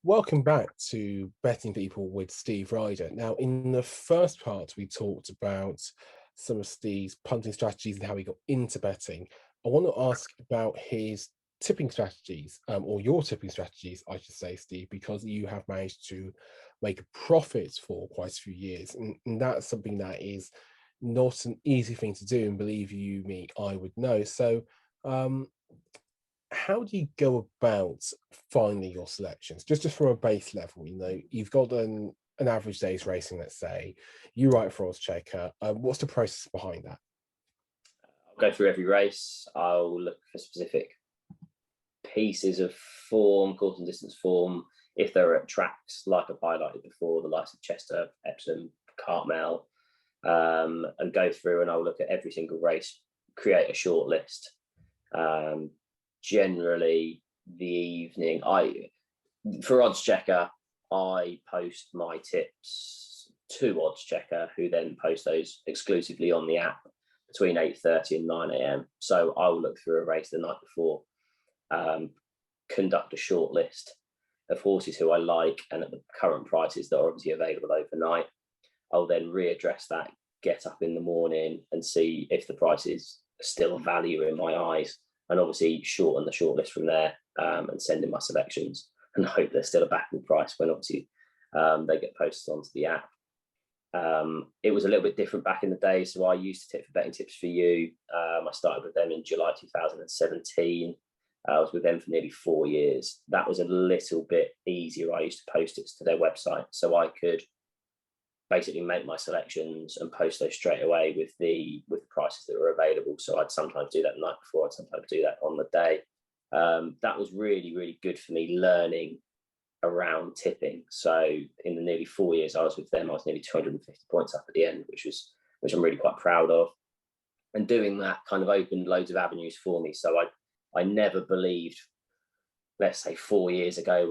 Welcome back to Betting People with Steve Ryder. Now, in the first part, we talked about some of Steve's punting strategies and how he got into betting. I want to ask about his tipping strategies, or your tipping strategies, I should say, Steve, because you have managed to make a profit for quite a few years. And that's something that is not an easy thing to do. And believe you me, I would know. So, um, how do you go about finding your selections just from a base level? You've got an average day's racing, let's say you write for Oddschecker. What's the process behind that? I'll go through every race. I'll look for specific pieces of form, course and distance form. If they're at tracks like I've highlighted before, the likes of Chester, Epsom, Cartmel, and go through and I'll look at every single race, create a short list. Generally the evening, for Oddschecker, I post my tips to Oddschecker, who then post those exclusively on the app between 8:30 and 9 a.m. So I will look through a race the night before, conduct a short list of horses who I like and at the current prices that are obviously available overnight. I'll then readdress that, get up in the morning and see if the prices are still value in my eyes, and obviously shorten the short list from there, and send in my selections and hope they're still a backable price when obviously they get posted onto the app. It was a little bit different back in the day. So I used to tip for Betting Tips for You. I started with them in July 2017. I was with them for nearly 4 years. That was a little bit easier. I used to post it to their website, so I could basically make my selections and post those straight away with the prices that were available. So I'd sometimes do that the night before, I'd sometimes do that on the day. That was really, really good for me learning around tipping. So in the nearly 4 years I was with them, I was nearly 250 points up at the end, which I'm really quite proud of. And doing that kind of opened loads of avenues for me. So I never believed, let's say 4 years ago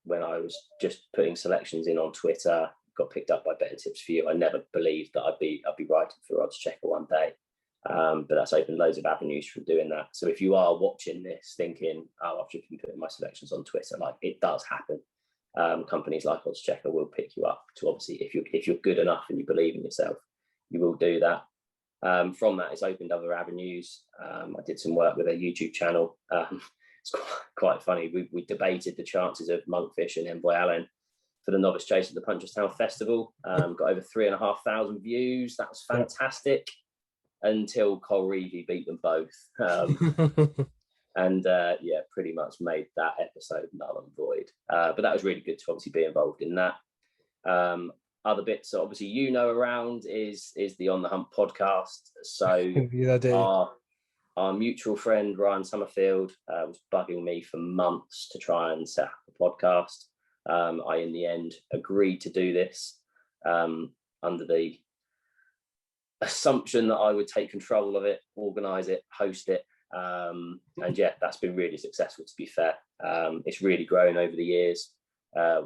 when I was just putting selections in on Twitter, got picked up by Betting Tips for You, I never believed that I'd be writing for Oddschecker one day. But that's opened loads of avenues from doing that. So if you are watching this thinking, oh, I've just been putting my selections on Twitter, like, it does happen. Companies like Oddschecker will pick you up to, obviously, if you're good enough and you believe in yourself, you will do that. From that, it's opened other avenues. I did some work with a YouTube channel. It's quite funny. We debated the chances of Monkfish and Envoy Allen for the Novice Chase at the Punchestown Festival. Got over 3,500 views. That was fantastic. Until RYDER beat them both. And pretty much made that episode null and void. But that was really good to obviously be involved in that. Other bits, obviously, around is the On the Hump podcast. So yeah, our mutual friend Ryan Summerfield was bugging me for months to try and set up a podcast. I in the end agreed to do this under the assumption that I would take control of it, organise it, host it. And yeah, that's been really successful, to be fair. It's really grown over the years.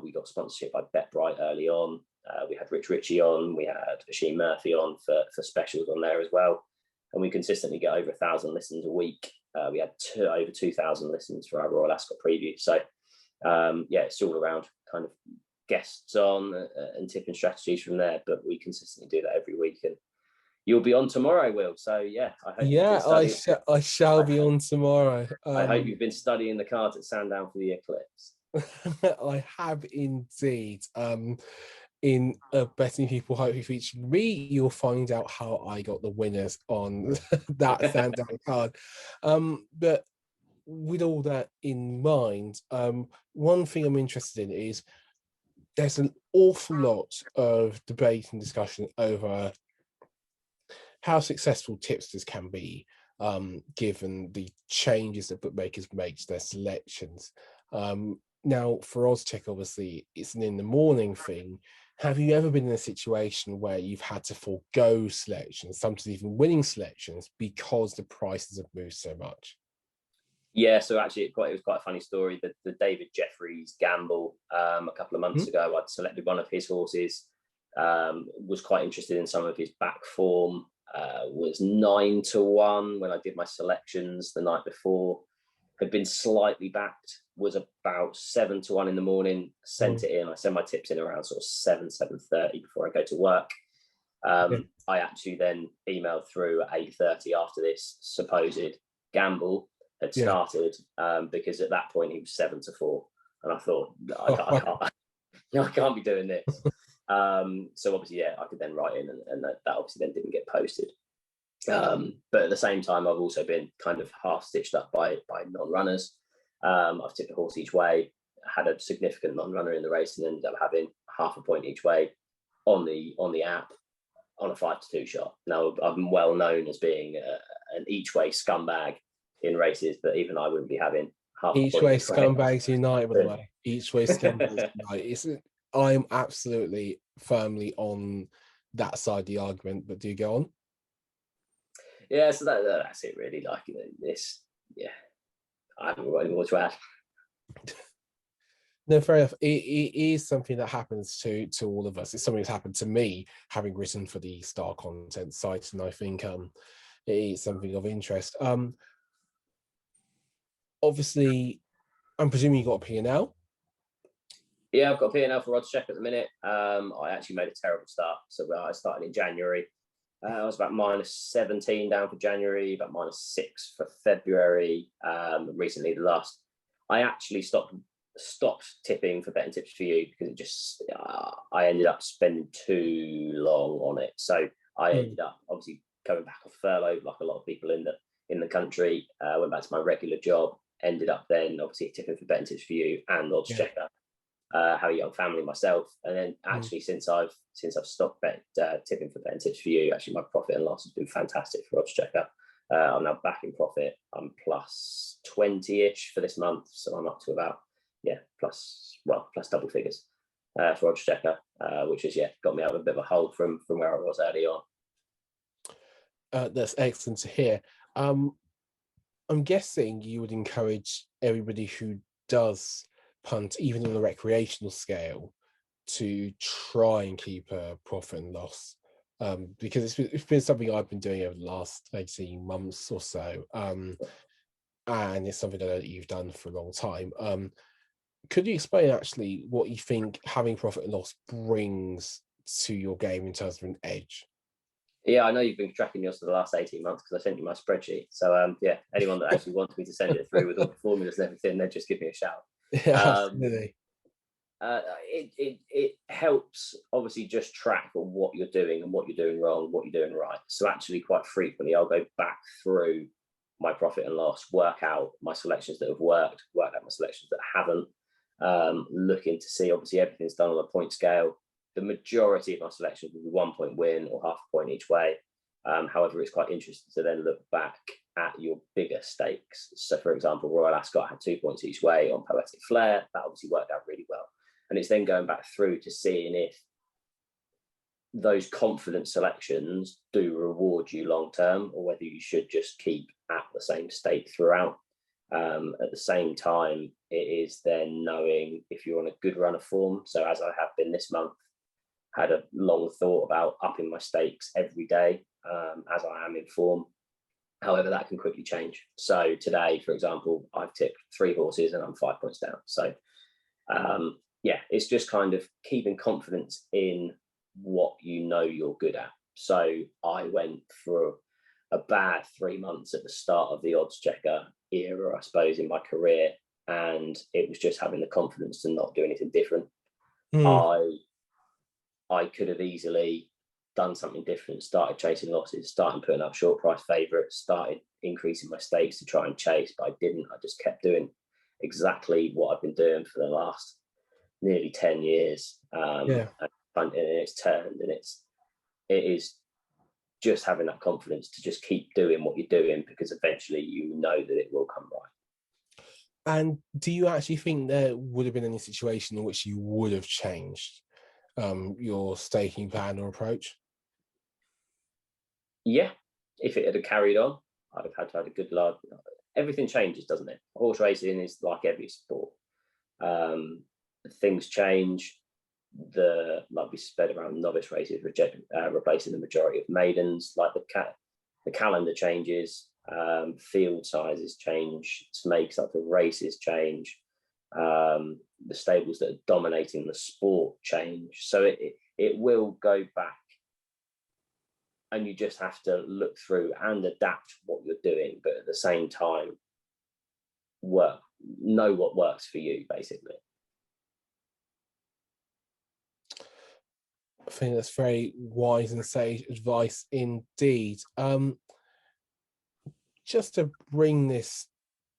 We got sponsorship by BetBright early on. We had Rich Ritchie on, we had Asheen Murphy on for specials on there as well. And we consistently get over 1,000 listens a week. We had over 2,000 listens for our Royal Ascot preview. So it's all around kind of guests on and tipping strategies from there. But we consistently do that every week. And you'll be on tomorrow, Will. So yeah, I shall be on tomorrow. I hope you've been studying the cards at Sandown for the eclipse. I have indeed. In Betting People hopefully featuring me, you'll find out how I got the winners on that Sandown card. But with all that in mind, one thing I'm interested in is there's an awful lot of debate and discussion over how successful tipsters can be, given the changes that bookmakers make to their selections. Now, for Oddschecker, obviously, it's an in the morning thing. Have you ever been in a situation where you've had to forego selections, sometimes even winning selections, because the prices have moved so much? Yeah, so actually, it was quite a funny story. The David Jeffries gamble a couple of months ago, I'd selected one of his horses, was quite interested in some of his back form, was 9-1 when I did my selections the night before. had been slightly backed, was about 7-1 in the morning, sent it in. I send my tips in around sort of 7:30 before I go to work. I actually then emailed through at 8:30 after this supposed gamble had started, because at that point he was 7-4, and I thought I can't be doing this. So obviously, I could then write in, and that obviously then didn't get posted. But at the same time, I've also been kind of half stitched up by non-runners. I've tipped a horse each way, had a significant non-runner in the race, and ended up having half a point each way on the app on a 5-2 shot. Now, I'm well known as being an each way scumbag in races, but even I wouldn't be having half each way scumbags unite, by the way. Each way scumbags unite. I'm absolutely firmly on that side of the argument, but do you go on? Yeah, so that's it really. Like this, I haven't got any more to add. No, fair enough. It is something that happens to all of us. It's something that's happened to me, having written for the Star Content site, and I think it is something of interest. Obviously, I'm presuming you got a P&L. Yeah, I've got a P&L for Oddschecker at the minute. I actually made a terrible start. So I started in January. I was about -17 down for January, about -6 for February. Recently, I actually stopped tipping for betting tips for you because it just I ended up spending too long on it. So I ended up obviously coming back off furlough, like a lot of people in the country. Went back to my regular job. Ended up then obviously tipping for betting tips for you and Oddschecker. Have a young family myself, and then actually since I've stopped tipping for betting tips for you, actually my profit and loss has been fantastic for Oddschecker. I'm now back in profit. I'm plus 20-ish for this month, so I'm up to about plus double figures for Oddschecker, which has got me out of a bit of a hole from where I was early on. That's excellent to hear. I'm guessing you would encourage everybody who does punt, even on a recreational scale, to try and keep a profit and loss, because it's been something I've been doing over the last 18 months or so, and it's something that you've done for a long time. Could you explain actually what you think having profit and loss brings to your game in terms of an edge? Yeah, I know you've been tracking yours for the last 18 months because I sent you my spreadsheet. So anyone that actually wants me to send it through with all the formulas and everything, then just give me a shout. Absolutely. It helps obviously just track on what you're doing and what you're doing wrong, what you're doing right. So actually quite frequently I'll go back through my profit and loss, work out my selections that have worked out my selections that haven't, looking to see obviously everything's done on a point scale. The majority of my selections will be 1 point win or half a point each way. However, it's quite interesting to then look back at your bigger stakes. So for example, Royal Ascot had 2 points each way on Poetic Flair. That obviously worked out really well. And it's then going back through to seeing if those confident selections do reward you long term, or whether you should just keep at the same stake throughout. At the same time, it is then knowing if you're on a good run of form. So as I have been this month, had a long thought about upping my stakes every day as I am in form. However, that can quickly change. So today, for example, I've tipped 3 horses and I'm 5 points down. So it's just kind of keeping confidence in what you know you're good at. So I went for a bad 3 months at the start of the Oddschecker era, I suppose, in my career, and it was just having the confidence to not do anything different. I could have easily done something different, started chasing losses, started putting up short price favourites, started increasing my stakes to try and chase, but I didn't. I just kept doing exactly what I've been doing for the last nearly 10 years. And it's turned, and it is just having that confidence to just keep doing what you're doing, because eventually you know that it will come right. And do you actually think there would have been any situation in which you would have changed your staking plan or approach? Yeah, if it had carried on, I'd have had to have a good luck. Everything changes, doesn't it? Horse racing is like every sport. Things change. Like we said around novice races, replacing the majority of maidens. Like the calendar changes. field sizes change, makes up of races change, the stables that are dominating the sport change. So it will go back, and you just have to look through and adapt what you're doing, but at the same time know what works for you, basically. I think that's very wise and sage advice indeed. Just to bring this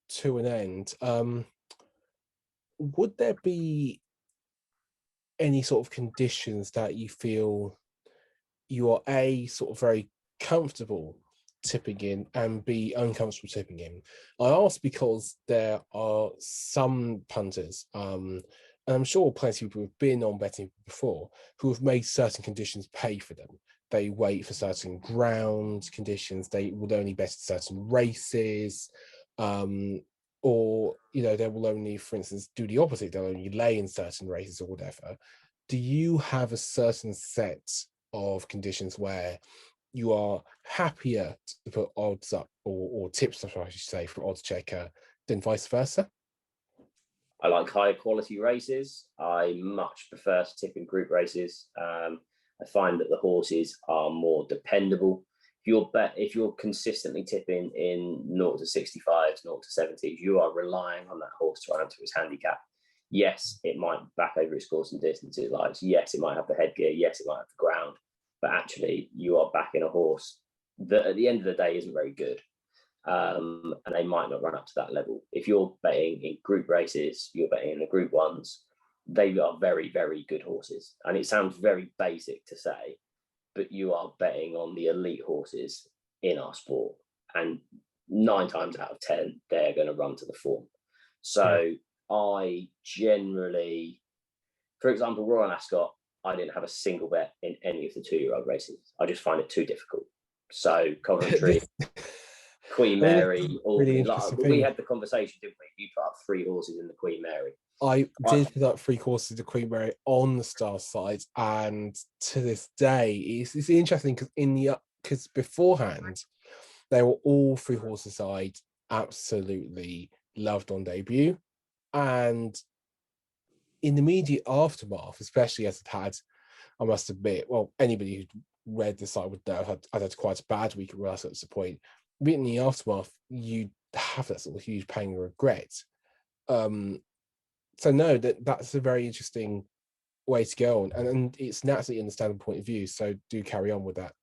to an end, would there be any sort of conditions that you feel you are A, sort of very comfortable tipping in, and B, uncomfortable tipping in? I ask because there are some punters, and I'm sure plenty of people who've been on betting before, who have made certain conditions pay for them. They wait for certain ground conditions, they will only bet certain races, or they will only, for instance, do the opposite. They'll only lay in certain races or whatever. Do you have a certain set of conditions where you are happier to put odds up or tips up, I should say, from Oddschecker than vice versa? I like higher quality races. I much prefer to tip in group races. I find that the horses are more dependable. If you're consistently tipping in 0 to 65s, 0 to 70s, you are relying on that horse to answer his handicap. Yes, it might back over its course and distance it likes. Yes, it might have the headgear. Yes, it might have the ground. But actually, you are backing a horse that at the end of the day isn't very good. And they might not run up to that level. If you're betting in group races, you're betting in the group ones, they are very, very good horses. And it sounds very basic to say, but you are betting on the elite horses in our sport. And 9 times out of 10, they're going to run to the form. So I generally, for example, Royal Ascot, I didn't have a single bet in any of the 2-year-old races. I just find it too difficult. So Coventry, Queen Mary, really we had the conversation, didn't we? You put up 3 horses in the Queen Mary. I did put up 3 horses in the Queen Mary on the star side, and to this day, it's interesting because beforehand they were all 3 horses side, absolutely loved on debut, and in the immediate aftermath, especially as it had, I must admit, well, anybody who read the site would know I'd had quite a bad week at Russ at this point. But in the aftermath, you have that sort of huge pang of regret. So no, that's a very interesting way to go on, and it's naturally understandable point of view. So do carry on with that.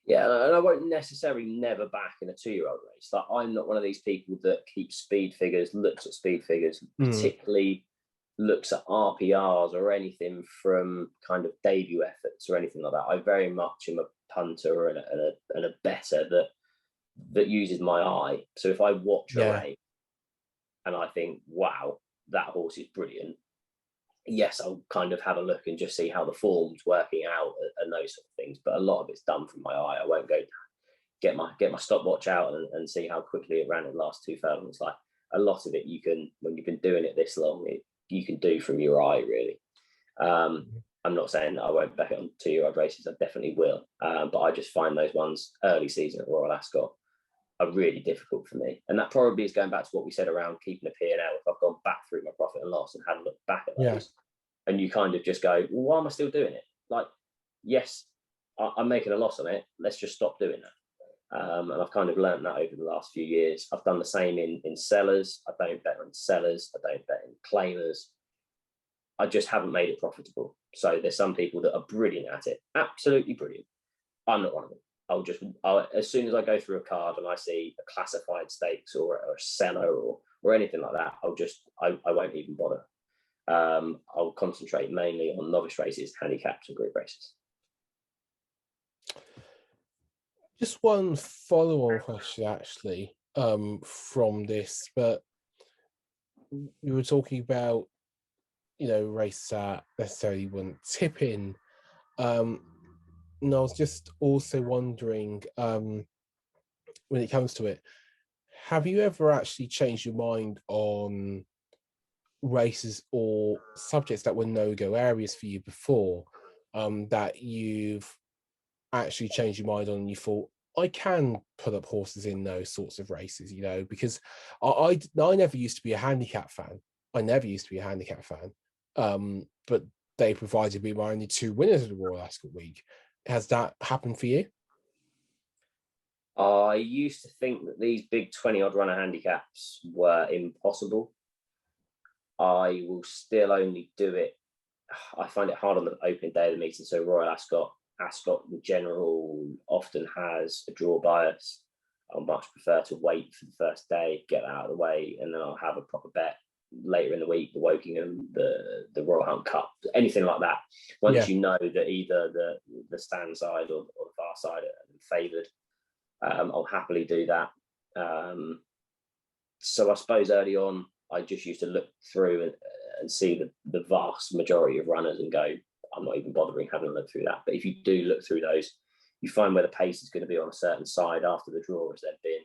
Yeah, and I won't necessarily never back in a 2-year-old race. Like, I'm not one of these people that keeps speed figures, looks at speed figures, particularly looks at RPRs or anything from kind of debut efforts or anything like that. I very much am a punter and a bettor that uses my eye. So if I watch a race and I think, wow, that horse is brilliant, yes, I'll kind of have a look and just see how the form's working out and those sort of things. But a lot of it's done from my eye. I won't go get my stopwatch out and see how quickly it ran in the last 2 furlongs. Like, a lot of it you can, when you've been doing it this long, you can do from your eye, really. I'm not saying that I won't bet it on 2-year-old races. I definitely will. But I just find those ones early season at Royal Ascot are really difficult for me. And that probably is going back to what we said around keeping a P&L. If I've gone back through my profit and loss and had a look back at those, and you kind of just go, well, why am I still doing it? Like, yes, I'm making a loss on it. Let's just stop doing that. And I've kind of learned that over the last few years. I've done the same in sellers. I don't bet on sellers. I don't bet in claimers. I just haven't made it profitable. So there's some people that are brilliant at it, absolutely brilliant. I'm not one of them. As soon as I go through a card and I see a classified stakes or a seller or anything like that, I won't even bother. I'll concentrate mainly on novice races, handicaps, and group races. Just one follow-on question, actually, from this, but you were talking about, races that necessarily wouldn't tip in. And I was just also wondering, when it comes to it, have you ever actually changed your mind on races or subjects that were no-go areas for you before, that you've actually changed your mind on and you thought, I can put up horses in those sorts of races, you know, because I never used to be a handicap fan. I never used to be a handicap fan. But they provided me my only 2 winners of the Royal Ascot Week. Has that happened for you? I used to think that these big 20-odd runner handicaps were impossible. I will still only do it. I find it hard on the opening day of the meeting. So Royal Ascot in general often has a draw bias. I'll much prefer to wait for the first day, get that out of the way, and then I'll have a proper bet later in the week, the Wokingham, the Royal Hunt Cup, anything like that. Once you know that either the stand side or the far side are favoured, I'll happily do that. So I suppose early on, I just used to look through and see the vast majority of runners and go, I'm not even bothering having a look through that. But if you do look through those, you find where the pace is going to be on a certain side after the draw as they've been.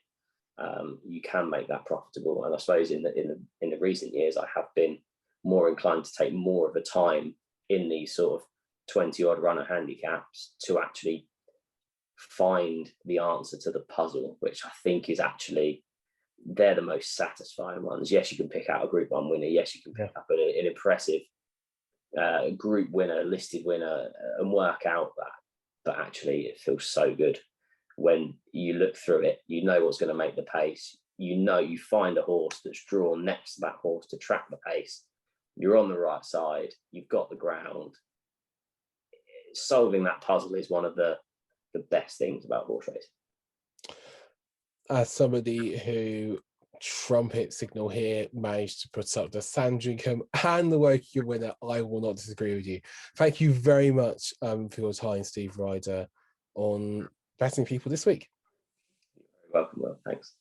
You can make that profitable. And I suppose in the recent years, I have been more inclined to take more of a time in these sort of 20-odd runner handicaps to actually find the answer to the puzzle, which I think is actually, they're the most satisfying ones. Yes, you can pick out a Group 1 winner. Yes, you can pick up an impressive group winner, listed winner, and work out that. But actually, it feels so good when you look through it. You know what's going to make the pace. You know, you find a horse that's drawn next to that horse to track the pace. You're on the right side. You've got the ground. Solving that puzzle is one of the best things about horse racing. As somebody who trumpet signal here managed to put up the Sandringham and the Wokingham winner, I will not disagree with you. Thank you very much for your time, Steve Ryder, on betting people this week. You're welcome. Well, thanks.